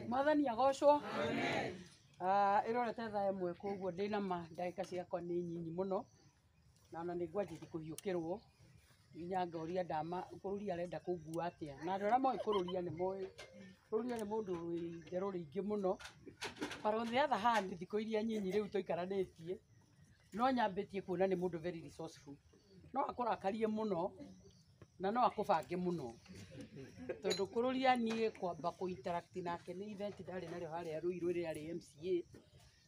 Mwathani agocwo. Irorete thaa ĩmwe koguo ndĩna ma ndagĩka ciakwa nĩ nyinyi mũno na ona nĩngwanjĩtie kũhiũkĩrwo nginya ngoria ndama bũrũri arenda kũngua atĩa na andũ arĩa moĩ kũrũria nĩ moĩ kũrũria nĩ mũndũ wĩ itherũ rĩingĩ mũno. But on the other hand thikũ iria nyinyi rĩu tũikaranĩtie no nyambĩtie kuona nĩ mũndũ very resourceful, no akũrakarie mũno na no akũbange mũno tondũ kũrũria niĩ kwamba kũ-interact nake nĩ event ndarĩ narĩo harĩa Ruiru rĩrĩa rĩ MCA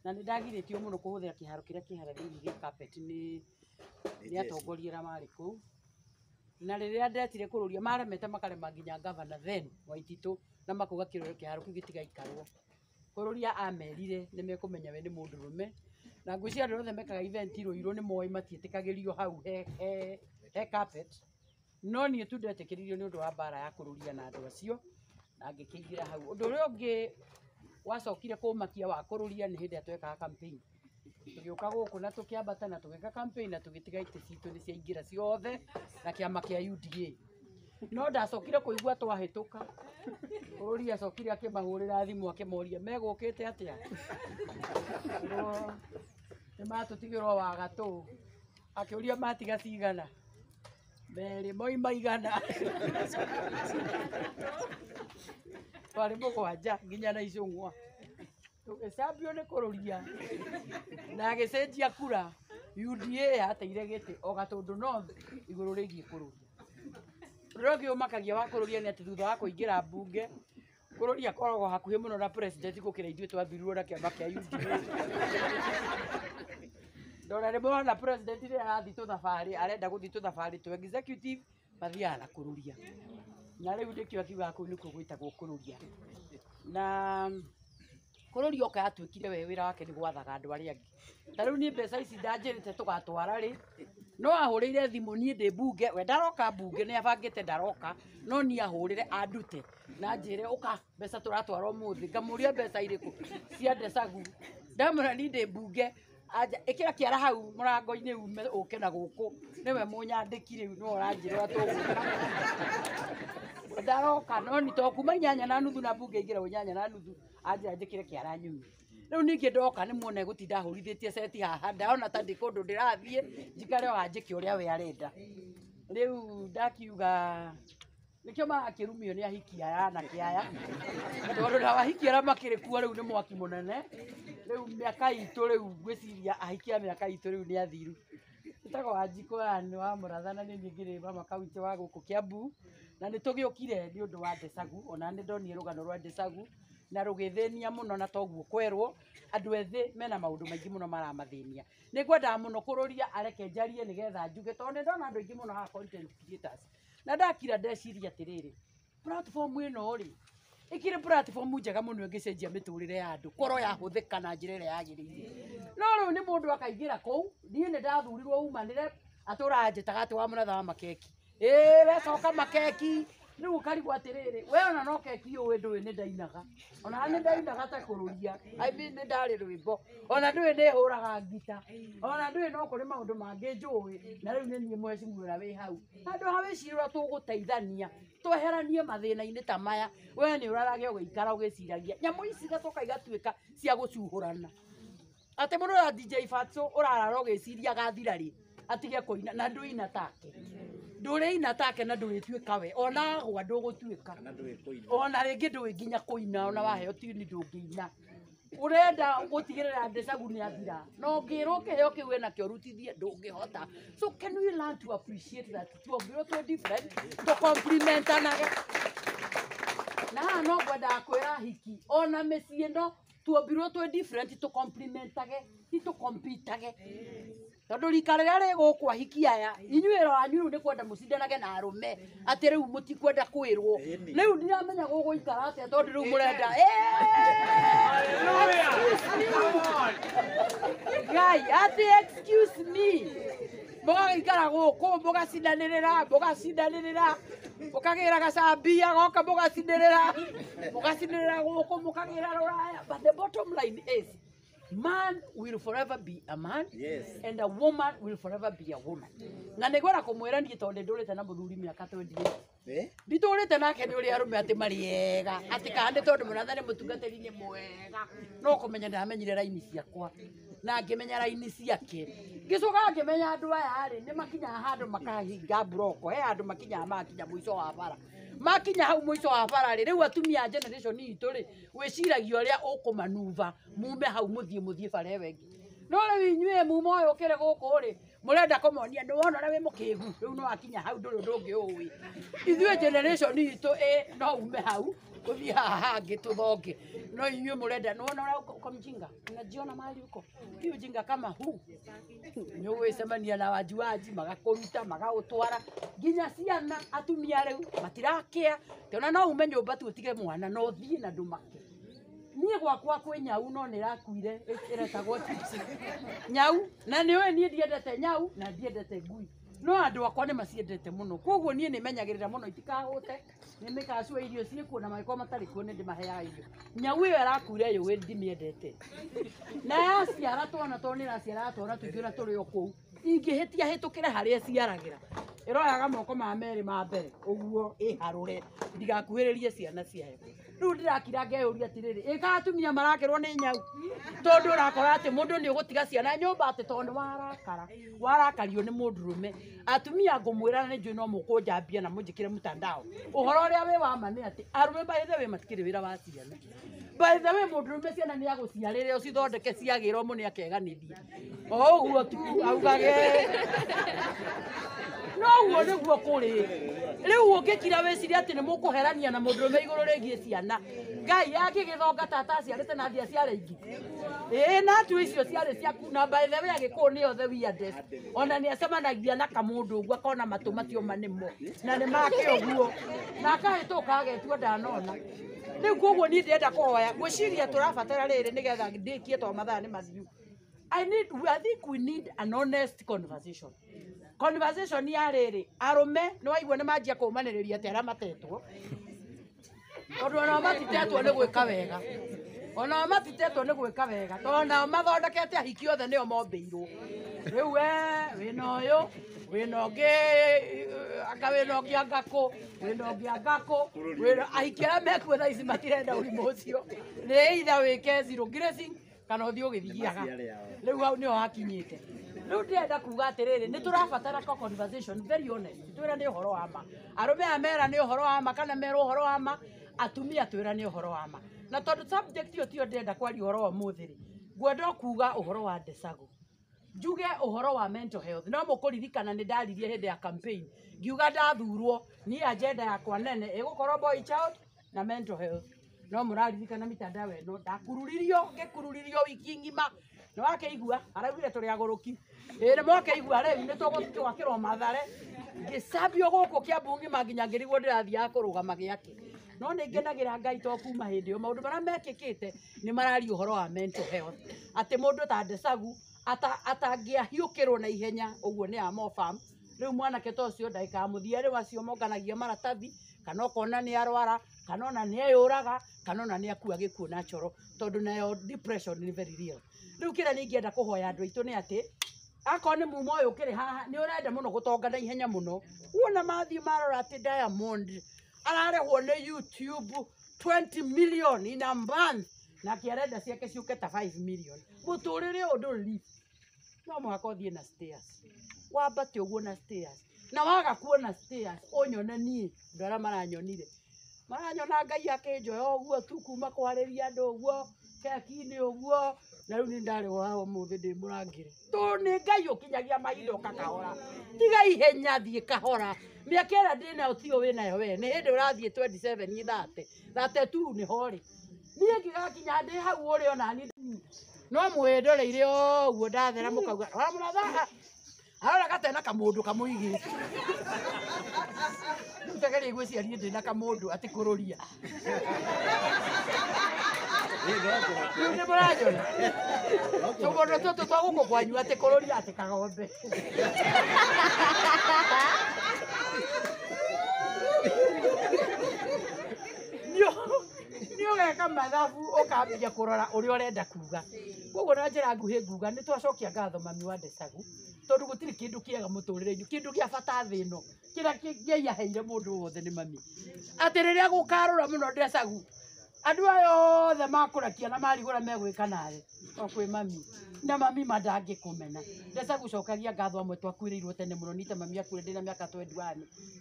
na nĩ ndagirĩtio mũno kũhũthĩra kĩharo kĩrĩa kĩ harĩa thĩinĩ gĩa carpet nĩ atongoria arĩa marĩ kũu, na rĩrĩa ndetire kũrũria maremete makarema nginya governor then Waititũ na makauga kĩharo kĩu gĩtigaikarwo. Kũrũria amerire nĩ mekũmenya we nĩ mũndũrũme na ngwĩciria andũ othe mekaga event Ruiru nĩ moĩ matiĩtĩkagĩrio hau he carpet, no niĩ tu ndetĩkĩririo nĩ ũndũ wa mbara ya kũrũria na andũ acio na ngĩkĩingĩra hau. Ũndũ ũrĩa ũngĩ wacokire kũmakia wa kũrũria nĩ hĩndĩ ĩrĩa twekaga campaign, tũgĩũka gũkũ na tũkĩambata na tũgĩka campaign na tũgĩtiga itĩ citũ nĩ ciaingĩra ciothe na kĩama kĩa UDA, no ndacokire kũigua twahĩtũka kũrũria acokire akĩmahũrĩra thimũ akĩmoria megũkĩte atĩa nĩ matũtigĩrwo wa gatũ, akĩũria matiga cigana merĩ moima igana twarĩ mũgwanja nginya na icũng'wa tũgĩcambio nĩ kũrũria na agĩcenjia kura UDA yateire gĩtĩ o Gatũndũ North igũrũ rĩgiĩ kũrũria. Ũndũ ũngĩ ũmakagia wa kũrũria nĩ atĩ thutha wa kũingĩra mbunge kũrũria akoragwo hakuhĩ mũno na president gũkĩra ithuĩ twathurirwo na kĩama kĩa UDA. Ndona rĩmwe ona president rĩrĩa arathiĩ tũthabarĩ arenda gũthiĩ tũthabarĩ tũ executive mathiaga na kũrũria, na rĩu nĩkĩo akiuga kũu nĩkuo gwĩtagwo kũrũria. Na kũrũria oka yatuĩkire we wĩra wake nĩ gwathaga andũ arĩa angĩ. Ta rĩu niĩ mbeca ici ndanjĩrĩte tũgatwara rĩ, no ahũrĩire thimũ niĩ ndĩ mbunge, we ndaroka mbunge nĩ abangĩte ndaroka, no niĩ ahũrĩre andute na njĩre ũka mbeca tũratwara ũmũthĩ, ngamũria mbeca irĩkũ cia Ndesagu, ndamwĩra niĩ ndĩ mbunge anja ĩkĩra kĩara hau mũrango-inĩ ume ũke na gũkũ nĩwe mũnyandĩki rĩu no ũranjĩra tũgũka ndaroka no nĩ to kuma 8:30 na mbunge ingĩra 8:30 anjĩra njĩkĩre kĩara nyume. Rĩu ningĩ ndoka nĩ muona gũtinda hũrithĩtie seti haha ndaona ta ndĩ kũndũ ndĩrathiĩ njikare o anjĩke ũrĩa we arenda. Rĩu ndakiuga nĩkĩo marakĩrumio nĩ ahiki aya anake aya tondũ na ahiki arĩa makĩrĩ kuo rĩu nĩ mwaki mũnene. Rĩu mĩaka itũ rĩu ngwĩciria ahiki a mĩaka itũ rĩu nĩ athiru. Ĩtagwo Wanjikũ nĩ wa Mũratha na nĩ niĩ ngĩrĩ mama kaunti wa gũkũ Kiambu na nĩ tũgĩũkire nĩ ũndũ wa Ndesagu, ona nĩ ndonire rũgano rwa Ndesagu na rũgĩthĩnia mũno na toguo kwerwo andũ ethĩ mena maũndũ maingĩ mũno maramathĩnia. Nĩ ngwendaga mũno kũrũria areke njarie nĩgetha njuge tondũ nĩ ndona andũ aingĩ mũno haha content creators na ndakira ndeciria atĩrĩrĩ platform ĩno rĩ ĩkĩrĩ platform njega mũno ĩngĩcenjia mĩtũrĩre ya andũ korwo yahũthĩka na njĩra ĩrĩa yagĩrĩire. No rĩu nĩ mũndũ akaingĩra kũu, niĩ nĩ ndathurirwo umanĩre atũra njĩtaga atĩ wa Mũratha wa makeki, we coka makeki. Rĩu ũkarigwo atĩrĩrĩ we ona no keki ũĩ ndũĩ nĩ ndainaga, ona nĩ ndainaga ta kũrũria nĩ ndarĩ rwĩmbo, ona ndũĩ nĩ hũraga ngita, ona ndũĩ no kũrĩ maũndũ mangĩ njũĩ, na rĩu nĩ niĩ mheshimiwa ũrĩa wĩ hau. Handũ ha wĩcirie ũrĩa tũgũteithania tweheranie mathĩna-inĩ ta maya, we nĩ ũrarage ũgĩikara ũgĩciragia nyamũ ici igacoka igatuĩka cia gũcuhũrana. Atĩ mũndũ wa DJ Fatso ũrarara ũgĩciria agathira rĩ atige kũina na ndũina take, ndũrĩina take na ndũrĩtuĩka we, ona agwa ndũgũtuĩka, ona rĩngĩ ndũĩ nginya kũina, ona waheo tini ndũngĩina. Ũrenda gũtigĩrĩra Ndesagu nĩ athira no ngĩrwo kĩheo kĩu wĩna kĩo rutithie ndũngĩhota. So can we learn to appreciate that tuombirwo twĩ different tũkomplimentanage. Na haha no ngwendaga kwĩra ahiki ona mĩciĩ ĩno tuombirwo twĩ different tũkomplimentage ti tũkompitage. Tondũ rika rĩrĩa rĩgũkũ ahiki aya inyuĩ wĩra wanyu rĩu nĩ kwenda mũcindanage na arũme atĩ rĩu mũtikwenda kwĩrwo. Rĩu ndiramenya gũgũikara atĩa tondũ rĩu mũrenda Guy atĩ excuse me mũgagĩikara gũkũ mũgacindanĩrĩra mũkagĩra gacambia goka mũgacindanĩrĩra gũkũ mũkagĩra rũraya. But the bottom line is man will forever be a man, yes, and a woman will forever be a woman. Na nĩgwera kũmwĩra niĩ tondũ ndũrĩte na mũthuri mĩaka 28. Nditũ turite nake ni uri arume ati mariega ati kandi tondu munathani mutungatiri ni mwega no kumenya ndamenyire raini ciakwa na ngimenya raini ciake ngicoka ngimenya andu aya ri ni makinya handu makahinga broko andu makinya makinya muico wa bara makinya hau muico wa bara ri riu atumia generation itu ri wiciragio ria ukumanuva mume hau muthie bara wengi no riu inyue mumo yo kire guku ri murenda kumonia ni wona na we mukigu riu no akinya hau nduri ndungi uwi ithue generation itu no ume hau uthie haha ngituthonge no inyue murenda ni wona uko mjinga unajiona mahali uko hiyo jinga kama huu ni uwecemania na wajuaji magakuruta magautwara nginya ciana atumia riu matirakia tena no ume nyumba tu utige mwana no thie na ndumake nie gwakwa kwe nyau no nirakuire iretagwo tipsi nyau na niwe nie ndiendete nyau na ndiendete ngui no andu akwa ni maciendete muno koguo nie ni menyagirira muno itikahute ni mikacua irio ciikuo na maiko matari kuo ni ndimaheaga irio nyau iyo arakuire yo we ndimiendete na yaciara twana tonira ciara twana tuingira turi okuu ingihitia hitukire haria ciaragira iroyaga moko ma meri ma mbere uguo iharure ndigakuhiririe ciana ciayo riu ndirakira ngeuria atiriri igatumia marakirwo ni nyau tondu urakora ati mundu ni ugutiga ciana nyumba ati tondu warakario ni mundurume atumia ngumwira ni njui no mukunjambia na munjikire mutandao uhoro uria wi wa ma ni ati arume baithe we matikire wira wa ciana baithe we mundurume ciana ni aguciarire ucithondeke ciagirwo mu ni akeganithia uguo tu augage no uguo niguo kuri riu ungikira wiciria ati ni mukuherania na mundurume iguru rigie ciana ngai akigithonga tata ciarite na thia ciare ingi na tu icio ciare ciaku na by the way agikuo ni othe weirdest ona ni acemanagia na kamundu uguo akona matu matio manimo na ni make uguo na akahituka agetua ndanona riu koguo ni ndenda kuhoya gwiciria turabatara riri nigetha ndikie to mathaa ni mathiu I think we need an honest conversation. Conversation ya riri arume ni waigua ni manjia kumaniriria ati ara matetwo tondu ona matitetwo ni gwika wega ona matitetwo ni gwika wega tondu mathondekete ahiki othe nio mombeirwo riu we wina uyu wina ungi anga wina ungi angako wina ungi angako wina ahiki ara mekuo thaa ici matirenda urimu ucio ni either wike zero grazing kana uthie ugithiaga riu hau nio hakinyite riu ndenda kuga atiriri ni turabatara conversation very honest twira ni uhoro wa ma arume amera ni uhoro wa ma kana mera uhoro wa ma atumia twira ni uhoro wa ma na tondu subject yo tio ndenda kwari uhoro wa muthiri ngwenda kuga uhoro wa Ndesagu njuge uhoro wa mental health no mukuririkana ni ndaririe hindi ya campaign ngiuga ndathurwo ni agenda yakwa nene igukorwo boy child na mental health no muraririkana mitandao eno ndakururirio wiki ngima no akeigua araugire turi aguruki ni mwakeigua riu ni tugwakirwo mathare ngisabio guku Kiambu ngima nginya ngirigwo ndirathia kurugama giake no ni ngenagira Ngai to kuma hindi yo maundu mara mekikite ni marari uhoro wa mental health ati mundu ta Ndesagu atangiahiukirwo na ihenya uguo ni amo farm riu mwanake to cio ndaika muthia ri wacio monganagia maratathi kana ukona ni arwara kana ona ni ayuraga kana ona ni akua gikuo na choro tondu nayo depression ni very real riu kira ni ngienda kuhoya andu aitu ni ati akoni ni mumo uyu kiri haha ni urenda muno gutongana ihenya muno wona mathi marora ati Diamond ararehwo ni YouTube 20 million in a month na kiarenda ciake ciuke ta 5 million muturire undu live no mwaka uthie na stairs wambate uguo na stairs na waga kuona stairs onyone nie ndara maranyonire maranyona Ngai akinjoya uguo tu kuma kwariria andu uguo keki-ini uguo na riu ni ndari wao muthi ndi murangire to ni Ngai ukinyagia maindo kakahora tiga ihenya thie kahora miaka ira ndina utio winayo we ni hindi urathie 27 32 ni hori nie ngigakinya ndi hau uri ona ni no mwendoreire uguo ndathera mukauga ora muratha arora gatena kamundu kamuigi ntegeri gwiciarie ndina kamundu ati kururia ni murajona tugono toto twaguko kwanyu ati kururia ati kagombe nio geka mathabu ukambia kurora uri urenda kuga koguo na njira nguhi nguga ni twacokia ngatho mami wa Ndesagu tondu gutiri kindu kiega muturire-ini kindu gia bata thi no kira kĩyaheire mũndũ wothe nĩ mami atĩ rĩrĩa gũkarũra mũno Ndesagu andũ aya othe makũrakia na marigũra megwĩka nawe o kwĩ mami na mami mandangĩkũmena Ndesagu cokagia ngatho amwe twakuĩrĩirwo tene mũno nite mami akuire ndĩna mĩaka 21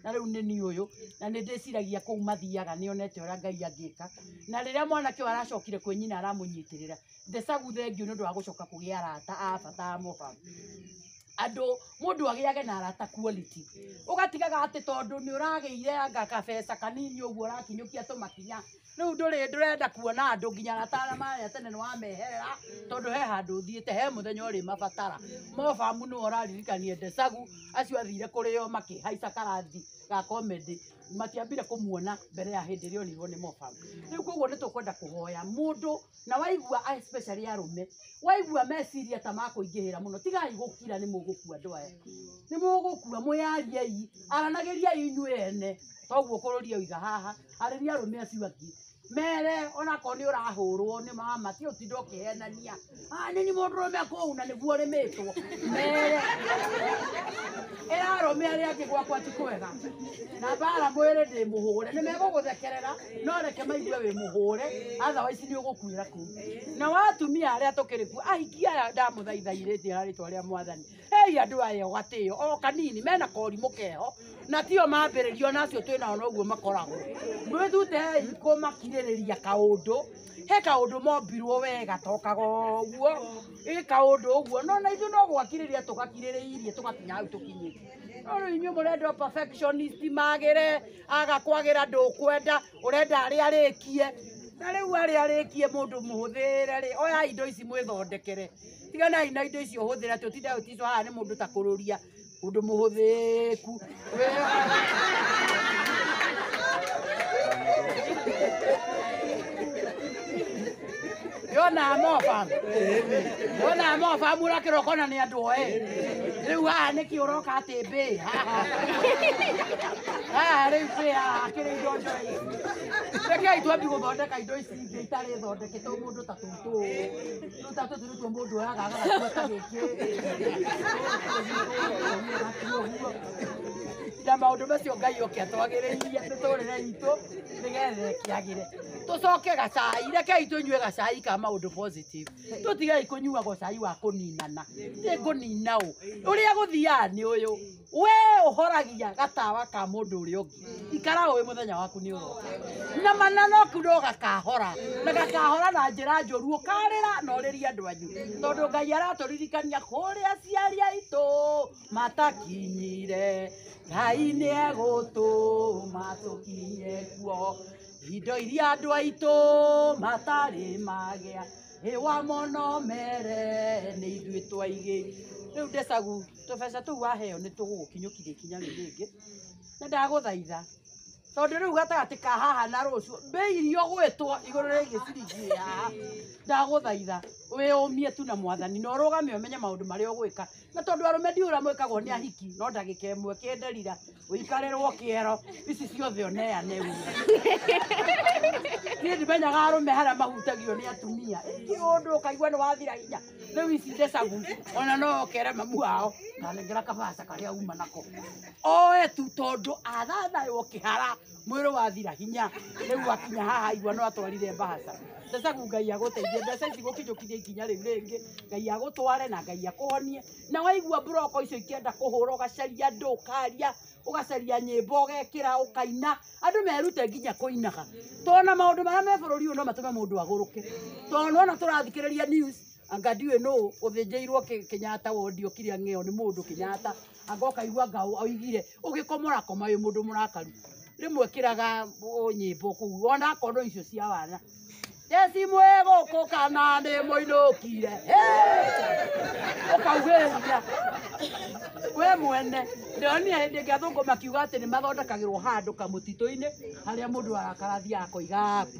na rĩu nĩ niĩ ũyũ na nĩ ndĩciragia kũu mathiaga nĩonete ũrĩa Ngai angĩka na rĩrĩa mwanake ũyũ aracokire kwĩ nyina aramũnyitĩrĩra Ndesagu thengiũ nĩ ũndũ wa gũcoka kũgĩa arata a bata a Mofa andũ mũndũ agĩage na arata quality ũgatigaga atĩ tondũ nĩ ũragĩire anga kabeca kanini ũguo ũrakinyũkia tũmakinya rĩu ndũrenda kuona andũ nginya arata marĩa tene nĩ wameherera tondũ he handũ ũthiĩte he mũthenya ũrĩ mabatara Mofa nĩ ũraririkania Ndesagu acio athire kũrĩo makĩhaica karathi ga comedy matiambire kũmuona mbere ya hĩndĩ ĩrĩa onirwo nĩ Mofa rĩu koguo nĩ tũkwenda kũhoya mũndũ na waigua especially arũme waigua meciria ta makũingĩhĩra mũno tigai gũkira nĩ mũgũkua andũ aya nĩ mũgũkua mwĩyariei aranagĩriai inyuĩ ene toguo kũrũria oiga haha arĩria arũme acio angĩ mere onako nĩ ũrahũrwo nĩ mama ti ũtinda ũkĩhenania nĩ mũndũrũme kũu na nĩguo rĩmĩtwo mere ĩra arũme arĩa angĩ gwakwa ti kwega na mbara mwĩrĩ ndĩ mũhũre nĩ megũgũthekerera no reke maigue wĩ mũhũre otherwise nĩ ũgũkuĩra kũu na watumia arĩa tũkĩrĩ kuo ahiki aya ndamũthaithairĩtie harĩ rĩtwa rĩa Mwathani hei andũ aya gatĩo o kanini mena korimũ keho na tio mambĩrĩrio nacio twĩnao noguo makoragwo mwĩthutei kũmakirĩrĩria kaũndũ he kaũndũ mombirwo wega tokaga ũguo kaũndũ ũguo no na ithuĩ no gwakirĩria tũgakirĩrĩirie tũgakinya hau tũkinyĩte no rĩu inyuĩ mũrenda perfectionist magĩre agakwagĩra ndũkwenda ũrenda arĩa arĩkie na rĩu arĩa arĩkie mũndũ mũhũthĩre rĩ oya indo ici mwĩthondekere tiganai na indo icio hũthĩra tũtinda ũticwo haha nĩ mũndũ ta kũrũria ũndũ mũhũthĩku yona Mofa mura kĩroko na nĩ andũ oe rĩu haha nĩkĩ ũroka atĩ mbĩ haha rĩu mbĩ haha kĩrĩ indo njoi rekei twambi gũthondeka indo ici ingĩ itarĩ thondeketwo mũndũ ta tũtũ rĩu ta tũtũ nĩtuo mũndũ oyaga agagatuĩka gĩkĩ na maũndũ macio Ngai oke atwagĩrĩirie mĩtũrĩre itũ nĩgetha ĩkĩagĩre tũcoke gacai rekei tũnyue gacai ka maũndũ positive tũtigei kũnyua gacai wa kũninana nĩ kũnina ũrĩa gũthiaga nĩ ũyũ we ũhoragia gatawa ka mũndũ ũrĩa ũngĩ ikara ũĩ mũthenya waku nĩ ũroka na mananoku no gakahora na gakahora na njĩra njũru ũkarĩra na ũrĩria andũ anyu tondũ Ngai aratũririkania kũrĩa aciari aitũ matakinyire Ngai nĩ egũtũma tũkinye kuo indo iria andũ aitũ matarĩ magĩa wa mũno mere nĩ ithuĩ twaigĩ rĩu Ndesagu tũbeca tũu waheo nĩ tũgũgũkinyũkiria ikinya rĩu rĩngĩ na ndagũthaitha tondũ rĩu gatagatĩ ka haha na rũciũ mbĩ irio gwĩtwo igũrũ rĩgiĩ ciringi haha ndagũthaitha wĩyũmie tu na Mwathani na ũrũgame ũmenye maũndũ marĩa ũgwĩka na tondũ arũme ndiũra mwĩkagwo nĩ ahiki no ndagĩka ĩmwe kĩnderira ũikarĩrwo kĩero ici ciothe oneane niĩ ndimenyaga arũme harĩa mahutagio nĩ atumia ũndũ ũkaigua nĩ wathira hinya rĩu ici Ndesagu ona no okere mamu wao nanengera kabaca karĩa uma nako oe tu tondũ athathaywo kĩhara mwĩrĩ wathira hinya rĩu akinya haha igua no atwarire mbahaca Ndesagu Ngai agũteithie mbeca ici gũkinyũkithia ikinya rĩu rĩngĩ Ngai agũtware na Ngai akũhonie na waigua mburoko icio ikĩenda kũhũra ũgacaria andũ ũkaria ũgacaria nyĩmbo ũgekĩra ũkaina andũ merute nginya kũinaga tona maũndũ marĩa me bũrũri ũyũ no matũme mũndũ agũrũke tondũ ona tũrathikĩrĩria news anga ndiũĩ nũ ũthĩnjĩirwo Kenyatta wondi ũkĩrĩa ng'eo nĩ mũndũ Kenyatta anga ũkaigua ngao oigire ũgĩkomora koma wĩ mũndũ mũrakaru rĩmwe kĩraga nyĩmbo kũu ona akorwo icio cia wana Jesi mwego kana nĩ mũinũkire ũkaugĩrĩria we mwene ndĩronire hĩndĩ ĩngĩ athũngũ makiuga atĩ nĩ mathondekagĩrwo handũ kamũtitũ-inĩ harĩa mũndũ arakarathia akoiga apu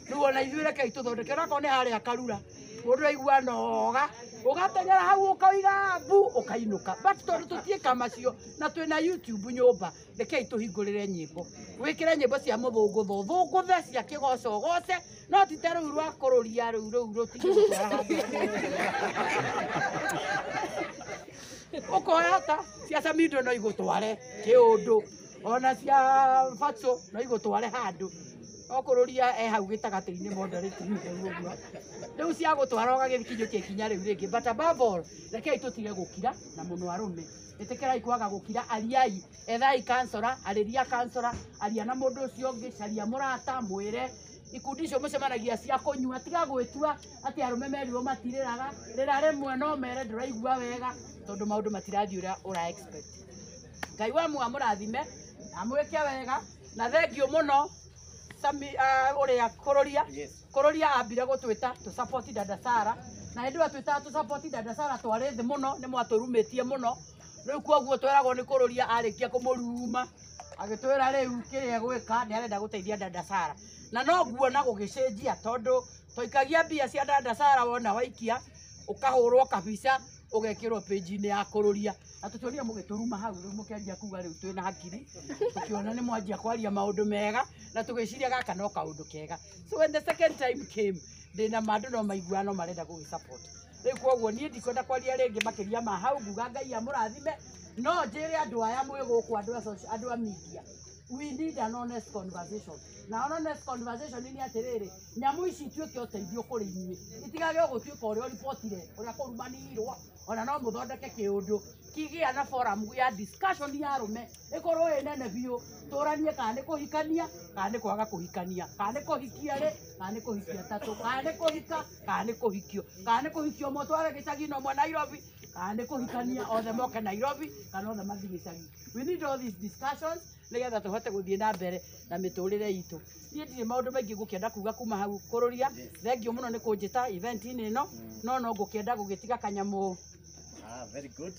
rĩu ona ithuĩ rekei tũthondeke onakorwo nĩ harĩa Karura mũndũ aigua noga ũgateng'era hau ũkoiga mbu ũkainũka but tondũ tũtiĩka macio na twĩna YouTube nyũmba rekei tũhingũrĩre nyĩmbo wĩkĩre nyĩmbo cia mũthũngũtho thũngũthe cia kĩgoco goce no tite rĩu rwa kũrũria rĩu rũtigĩ gũtwara handũ Ukoya hata cia Samido no igutware kiundu ona cia Fatso no igutware handu okururia hau gitagati-ini moderate uguo riu cia gutwara ugagithikinyukia ikinya riu ringi but above all rekei tutige gukira na muno arume itikirai kwaga gukira ariai ethai kansora ariria kansora aria na mundu ucio ungi caria murata mwire ikundi icio mucemanagia cia kunyua tiga gwitua ati arume merirwo matiriraga rira rimwe no mere nduraigua wega tondu maundu matirathii uria ura expect Ngai wa murathime amwike wega na thengio muno uria kururia ambire gutwita tu support dada Sara na hindu atwita tu support dada Sara twari thi muno ni mwaturumitie muno riu koguo tweragwo ni kururia arikia kumuruma agitwira riu kiria gwika ni arenda guteithia dada Sara na no guona gugicenjia tondu toikagia mbia cia dada Sara wona waikia ukahurwo kabica ugekirwo page-ini ya kururia na tutionia mugituruma hau riu mukianjia kuga riu twina hakiri tukiona ni mwanjia kwaria maundu mega na tugiciria gaka no kaundu kega so when the second time came ndina mandu no maigua no marenda gugi support riu koguo nie ndikwenda kwaria ringi makiria ma hau nguga Ngai amurathime no njire andu aya mwi guku andu a media we need an honest conversation na honest conversation ni atiriri nyamu ici tuike uteithio kuri inyui itigage gutuika uria reportire uria kurumanirwo ona no muthondeke kiundu kigia na forum ya discussion ya rume ikorwo inene biu turanie kana ni kuhikania kana ni kwaga kuhikania kana ni kuhikia ri kana ni kuhikia tatu kana ni kuhika kana ni kuhikio kana ni kuhikio motware gicagi no mwa Nairobi kana ni kuhikania othe moke Nairobi kana othe mathi gicagi we need all these discussions nigetha tuhote guthie na mbere na miturire itu nie ndire maundu maingi ngukienda kuga kuma hau kururia thengio muno ni kunjita event ini no ngukienda gugitiga kanyamu very good